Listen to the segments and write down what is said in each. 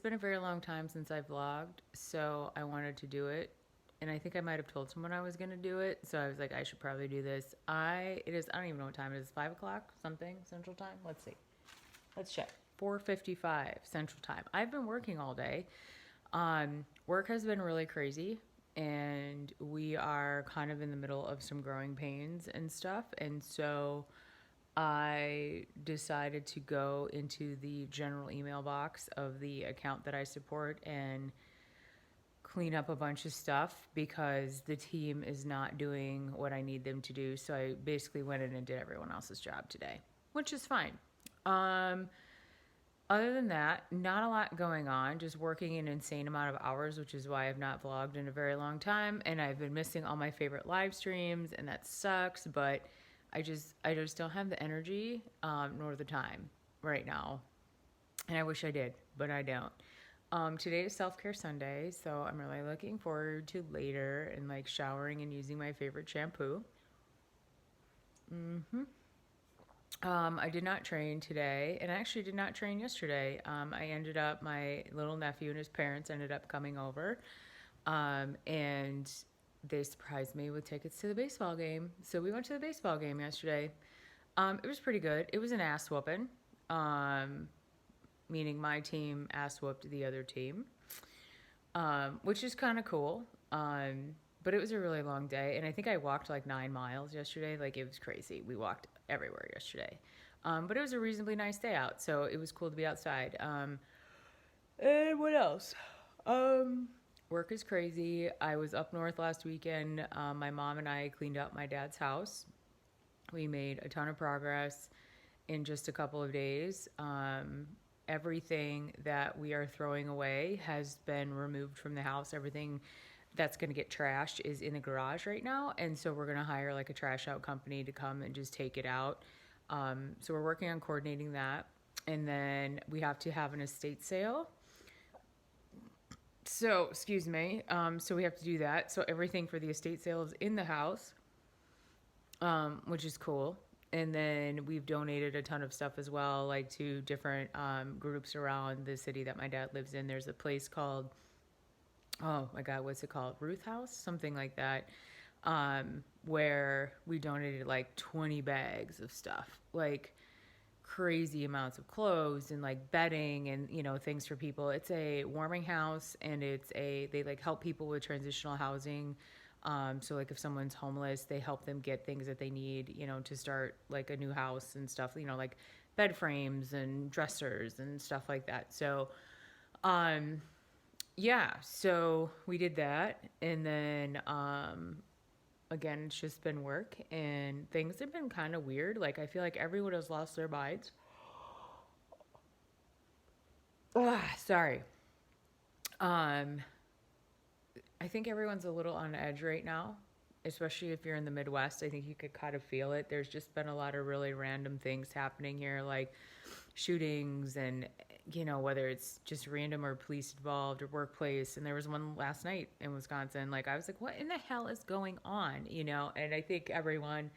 it's been a very long time since I vlogged, so I wanted to do it. And I think I might have told someone I was gonna do it, so I was like, I should probably do this. I don't even know what time it is. 5 o'clock something Central Time. Let's see. Let's check. 4:55 Central Time. I've been working all day. Work has been really crazy, and we are kind of in the middle of some growing pains and stuff, and so I decided to go into the general email box of the account that I support and clean up a bunch of stuff because the team is not doing what I need them to do. So I basically went in and did everyone else's job today, which is fine. Um, Other than that, not a lot going on, just working an insane amount of hours, which is why I've not vlogged in a very long time. And I've been missing all my favorite live streams, and that sucks, but I just don't have the energy, nor the time right now. And I wish I did, but I don't. Today is self-care Sunday, so I'm really looking forward to later and like showering and using my favorite shampoo. I did not train today, and I actually did not train yesterday. My little nephew and his parents ended up coming over, and they surprised me with tickets to the baseball game. So we went to the baseball game yesterday. It was pretty good. It was an ass whooping, um, meaning my team ass whooped the other team, which is kind of cool. But it was a really long day, and I think I walked like 9 miles yesterday. Like it was crazy. We walked everywhere yesterday, but it was a reasonably nice day out, so it was cool to be outside. And what else? Um, Work is crazy. I was up north last weekend. My mom and I cleaned up my dad's house. We made a ton of progress in just a couple of days. Everything that we are throwing away has been removed from the house. Everything that's going to get trashed is in the garage right now. And so we're going to hire like a trash out company to come and just take it out. So we're working on coordinating that. And then we have to have an estate sale. So, excuse me. So we have to do that. So everything for the estate sale is in the house, which is cool. And then we've donated a ton of stuff as well, like to different groups around the city that my dad lives in. There's a place called, oh my God, what's it called? Ruth House? Something like that. Where we donated like 20 bags of stuff, like crazy amounts of clothes and like bedding and, things for people. It's a warming house, and they like help people with transitional housing. So like if someone's homeless, they help them get things that they need, to start like a new house and stuff, like bed frames and dressers and stuff like that. So, um, yeah, so we did that. And then, again, it's just been work, and things have been kind of weird. Like I feel like everyone has lost their minds. Sorry. Um, I think everyone's a little on edge right now, especially if you're in the Midwest. I think you could kind of feel it. There's just been a lot of really random things happening here, like shootings and, whether it's just random or police involved or workplace. And there was one last night in Wisconsin. Like, I was like, what in the hell is going on? And I think everyone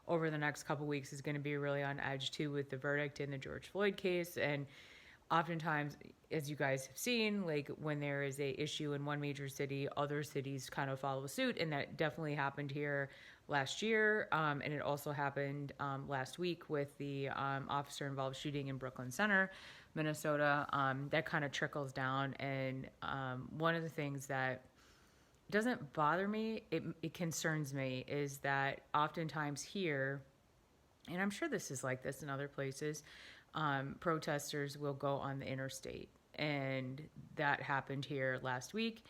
over the next couple weeks is going to be really on edge too with the verdict in the George Floyd case. And oftentimes, as you guys have seen, like when there is a issue in one major city, other cities kind of follow suit, and that definitely happened here last year, and it also happened last week with the officer-involved shooting in Brooklyn Center, Minnesota. That kind of trickles down, and one of the things that doesn't bother me, it concerns me, is that oftentimes here, and I'm sure this is like this in other places, protesters will go on the interstate. And that happened here last week.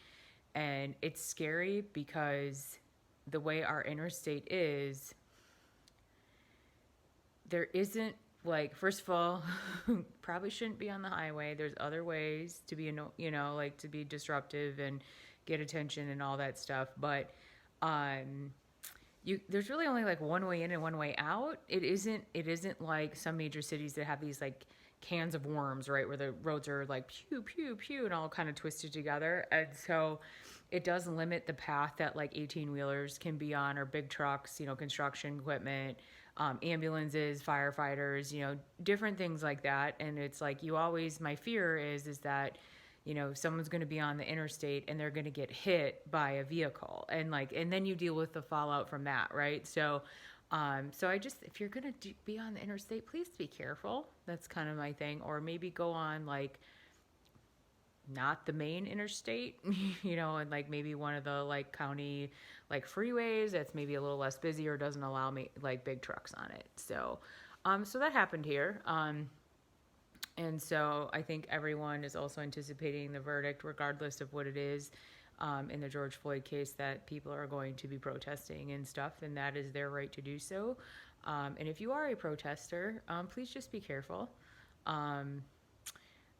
And it's scary because the way our interstate is, there isn't like, first of all, probably shouldn't be on the highway. There's other ways to be, like to be disruptive and get attention and all that stuff. But there's really only like one way in and one way out. It isn't like some major cities that have these like cans of worms, right, where the roads are like pew pew pew and all kind of twisted together. And so it does limit the path that like 18 wheelers can be on, or big trucks, construction equipment, ambulances, firefighters, different things like that. And it's like, my fear is that someone's going to be on the interstate and they're going to get hit by a vehicle, and then you deal with the fallout from that, right? So I just, if you're going to be on the interstate, please be careful. That's kind of my thing. Or maybe go on like not the main interstate, and like maybe one of the like county like freeways that's maybe a little less busy or doesn't allow me like big trucks on it. So that happened here. And so I think everyone is also anticipating the verdict, regardless of what it is, in the George Floyd case, that people are going to be protesting and stuff, and that is their right to do so. And if you are a protester, please just be careful.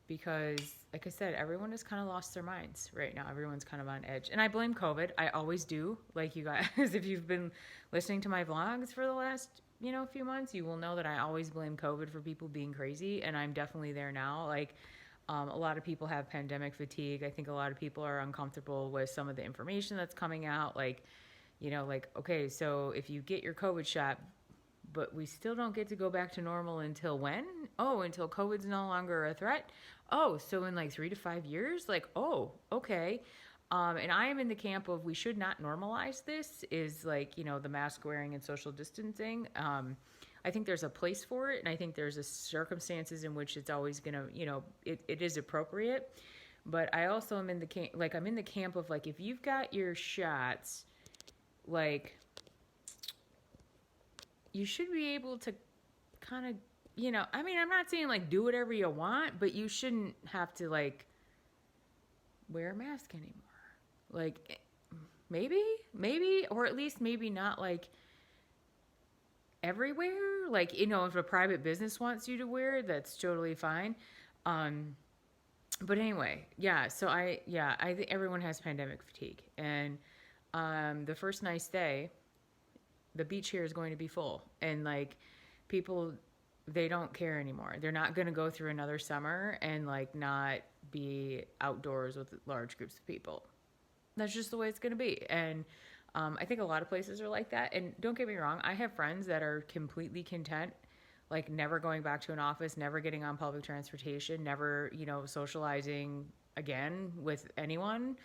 Because, like I said, everyone has kind of lost their minds right now. Everyone's kind of on edge. And I blame COVID. I always do. Like you guys, if you've been listening to my vlogs for the last few months, you will know that I always blame COVID for people being crazy, and I'm definitely there now. Like, a lot of people have pandemic fatigue. I think a lot of people are uncomfortable with some of the information that's coming out. Like, okay, so if you get your COVID shot, but we still don't get to go back to normal until when? Oh, until COVID's no longer a threat? Oh, so in like 3 to 5 years? Like, oh, okay. And I am in the camp of we should not normalize this, is like, the mask wearing and social distancing. I think there's a place for it, and I think there's a circumstances in which it's always going to, it is appropriate. But I also am in the camp, like, I'm in the camp of like, if you've got your shots, like, you should be able to kind of, I mean, I'm not saying like do whatever you want, but you shouldn't have to like wear a mask anymore. Like, maybe, or at least maybe not like everywhere. Like, if a private business wants you to wear it, that's totally fine. But anyway, yeah. So I think everyone has pandemic fatigue, and the first nice day, the beach here is going to be full, and like people, they don't care anymore. They're not going to go through another summer and like not be outdoors with large groups of people. That's just the way it's going to be. And I think a lot of places are like that. And don't get me wrong, I have friends that are completely content, like never going back to an office, never getting on public transportation, never, socializing again with anyone,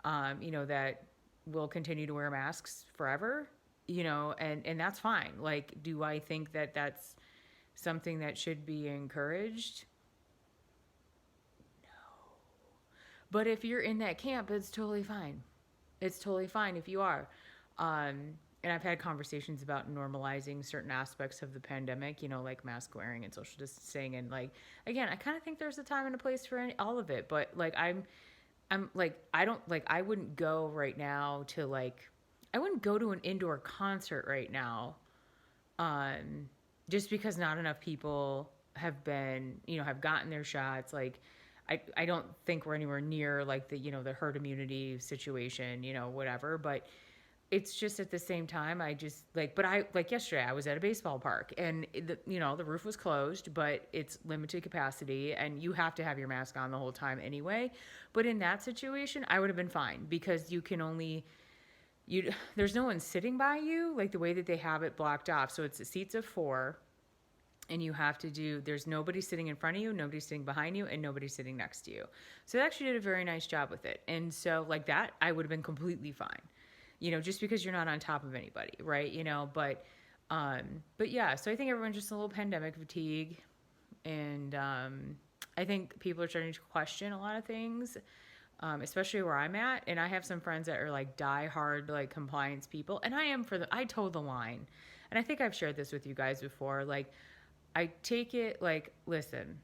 that will continue to wear masks forever, and that's fine. Like, do I think that that's something that should be encouraged? But if you're in that camp, it's totally fine. It's totally fine if you are. And I've had conversations about normalizing certain aspects of the pandemic, like mask wearing and social distancing. And like, again, I kind of think there's a time and a place for all of it. But like, I'm like, I wouldn't go right now to like, I wouldn't go to an indoor concert right now. Just because not enough people have been, have gotten their shots. Like, I don't think we're anywhere near like the, the herd immunity situation, whatever. But it's just at the same time, I just like, but I like yesterday I was at a baseball park and the roof was closed, but it's limited capacity and you have to have your mask on the whole time anyway. But in that situation, I would have been fine because there's no one sitting by you like the way that they have it blocked off. So it's seats of 4. And there's nobody sitting in front of you, nobody sitting behind you, and nobody sitting next to you. So they actually did a very nice job with it. And so like that, I would have been completely fine, just because you're not on top of anybody, right? But yeah, so I think everyone's just a little pandemic fatigue. And I think people are starting to question a lot of things, especially where I'm at. And I have some friends that are like diehard, like compliance people. And I toe the line. And I think I've shared this with you guys before. Like, I take it like, listen,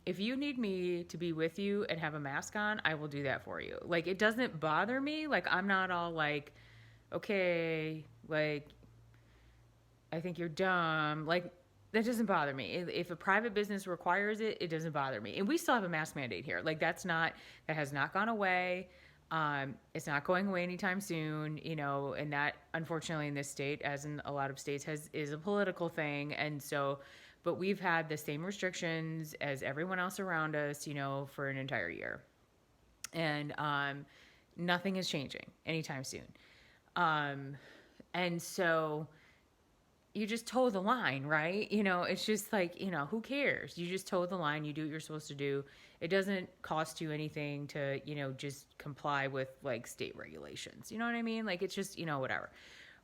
if you need me to be with you and have a mask on, I will do that for you. Like, it doesn't bother me. Like, I'm not all like, okay, like, I think you're dumb. Like, that doesn't bother me. If a private business requires it, it doesn't bother me. And we still have a mask mandate here. Like, that has not gone away. It's not going away anytime soon, and that unfortunately in this state, as in a lot of states, is a political thing. And so, but we've had the same restrictions as everyone else around us, for an entire year. And nothing is changing anytime soon. And so you just toe the line, right? It's just like, who cares? You just toe the line, you do what you're supposed to do. It doesn't cost you anything to, just comply with like state regulations. You know what I mean? Like it's just, whatever.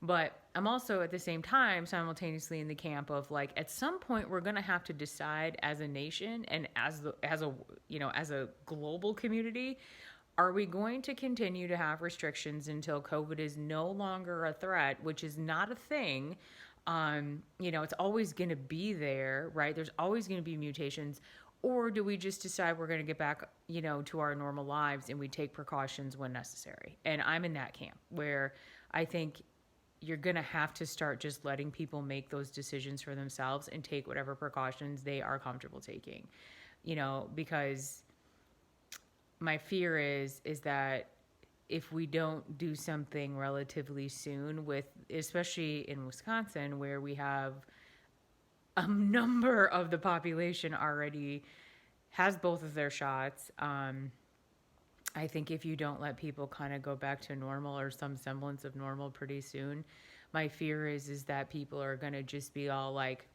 But I'm also at the same time simultaneously in the camp of like at some point we're going to have to decide as a nation and as a global community, are we going to continue to have restrictions until COVID is no longer a threat, which is not a thing? It's always going to be there, right? There's always going to be mutations. Or do we just decide we're going to get back, to our normal lives and we take precautions when necessary? And I'm in that camp where I think you're going to have to start just letting people make those decisions for themselves and take whatever precautions they are comfortable taking, because my fear is that if we don't do something relatively soon with, especially in Wisconsin, where we have a number of the population already has both of their shots. I think if you don't let people kind of go back to normal or some semblance of normal pretty soon, my fear is that people are going to just be all like,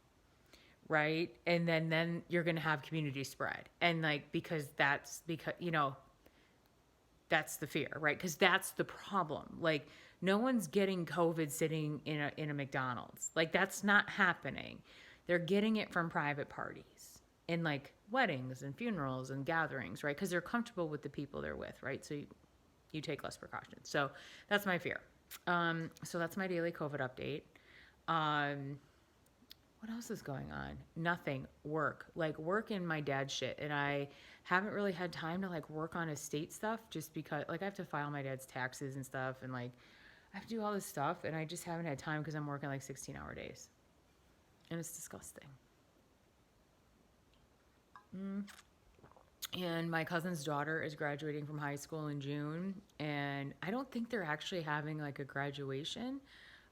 right? And then you're going to have community spread. And like, because that's the fear, right? Because that's the problem. Like no one's getting COVID sitting in a McDonald's. Like that's not happening. They're getting it from private parties in like weddings and funerals and gatherings, right? Because they're comfortable with the people they're with, right? So you take less precautions. So that's my fear. So that's my daily COVID update. What else is going on? Nothing. Work in my dad's shit. And I haven't really had time to like work on estate stuff just because like I have to file my dad's taxes and stuff. And like I have to do all this stuff. And I just haven't had time because I'm working like 16-hour days. And it's disgusting. And my cousin's daughter is graduating from high school in June. And I don't think they're actually having like a graduation.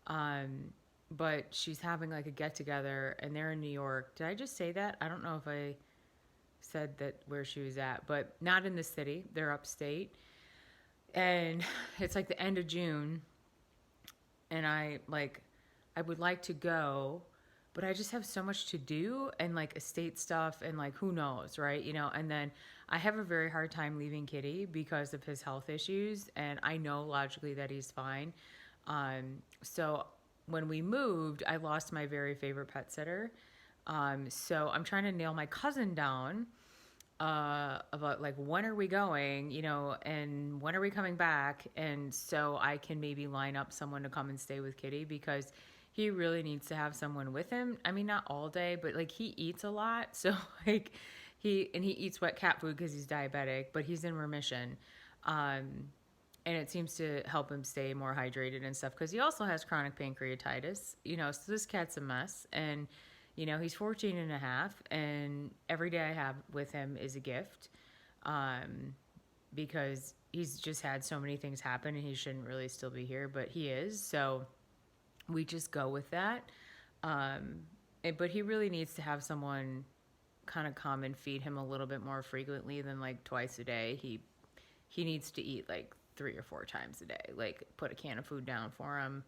But she's having like a get together and they're in New York. Did I just say that? I don't know if I said that where she was at, but not in the city. They're upstate. And it's like the end of June. And I would like to go, but I just have so much to do and like estate stuff and like who knows, right? And then I have a very hard time leaving Kitty because of his health issues. And I know logically that he's fine. So when we moved, I lost my very favorite pet sitter. So I'm trying to nail my cousin down about like when are we going, and when are we coming back, and so I can maybe line up someone to come and stay with Kitty because he really needs to have someone with him. I mean, not all day, but like he eats a lot, so like he eats wet cat food because he's diabetic, but he's in remission. And it seems to help him stay more hydrated and stuff because he also has chronic pancreatitis, so this cat's a mess. And, he's 14 and a half and every day I have with him is a gift because he's just had so many things happen and he shouldn't really still be here, but he is. So we just go with that. But he really needs to have someone kind of come and feed him a little bit more frequently than like twice a day. He needs to eat like 3 or 4 times a day, like put a can of food down for him,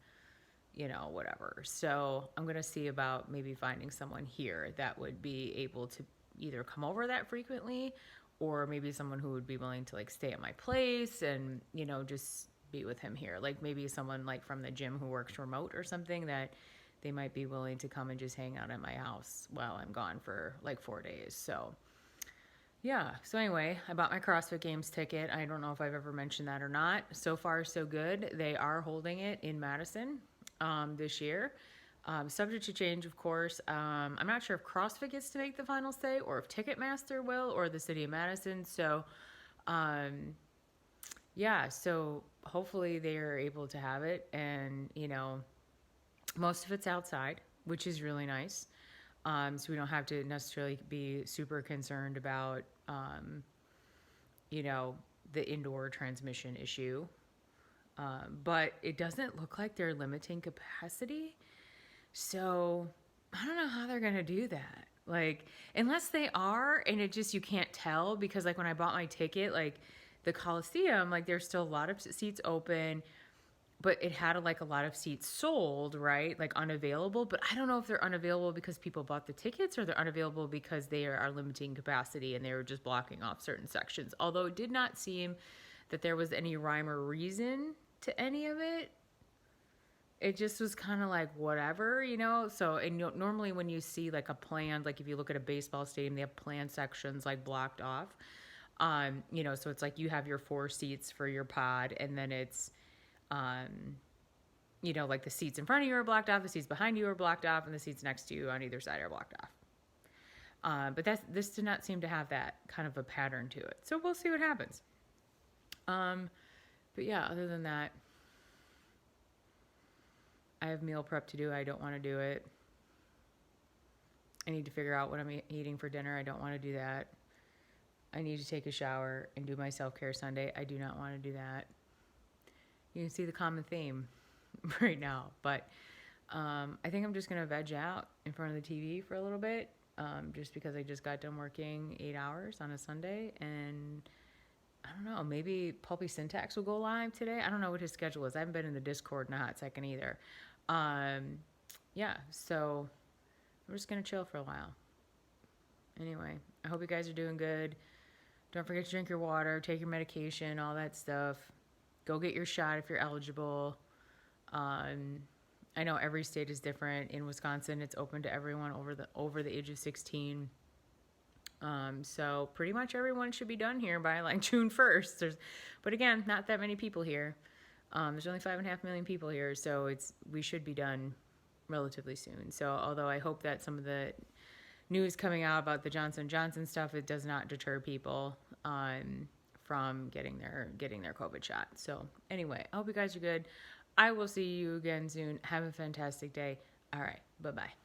whatever. So I'm going to see about maybe finding someone here that would be able to either come over that frequently or maybe someone who would be willing to like stay at my place and, just be with him here. Like maybe someone like from the gym who works remote or something that they might be willing to come and just hang out at my house while I'm gone for like 4 days. So yeah. So anyway, I bought my CrossFit Games ticket. I don't know if I've ever mentioned that or not. So far, so good. They are holding it in Madison this year. Subject to change, of course. I'm not sure if CrossFit gets to make the final say or if Ticketmaster will or the city of Madison. So, yeah. So hopefully they are able to have it. And, most of it's outside, which is really nice. So we don't have to necessarily be super concerned about, the indoor transmission issue. But it doesn't look like they're limiting capacity. So I don't know how they're going to do that. Like, unless they are, and you can't tell because like when I bought my ticket, like the Coliseum, like there's still a lot of seats open. but it had like a lot of seats sold, right? Like unavailable. But I don't know if they're unavailable because people bought the tickets or they're unavailable because they are limiting capacity and they were just blocking off certain sections. Although it did not seem that there was any rhyme or reason to any of it. It just was kind of like whatever, you know? So, and normally when you see like a planned, like if you look at a baseball stadium, they have planned sections like blocked off. You know, so it's like you have your 4 seats for your pod, and then it's, um, you know, like the seats in front of you are blocked off, the seats behind you are blocked off, and the seats next to you on either side are blocked off. But this did not seem to have that kind of a pattern to it. So we'll see what happens. But yeah, other than that, I have meal prep to do. I don't want to do it. I need to figure out what I'm eating for dinner. I don't want to do that. I need to take a shower and do my self-care Sunday. I do not want to do that. You can see the common theme right now. But I think I'm just going to veg out in front of the TV for a little bit, just because I just got done working 8 hours on a Sunday. And I don't know, maybe Pulpy Syntax will go live today. I don't know what his schedule is. I haven't been in the Discord in a hot second either. Yeah, so I'm just going to chill for a while. Anyway, I hope you guys are doing good. Don't forget to drink your water, take your medication, all that stuff. Go get your shot if you're eligible. I know every state is different. In Wisconsin, it's open to everyone over the age of 16. So pretty much everyone should be done here by like June 1st. But again, not that many people here. There's only 5.5 million people here, so we should be done relatively soon. So although I hope that some of the news coming out about the Johnson & Johnson stuff, it does not deter people from getting their COVID shot. So anyway, I hope you guys are good. I will see you again soon. Have a fantastic day. All right. Bye-bye.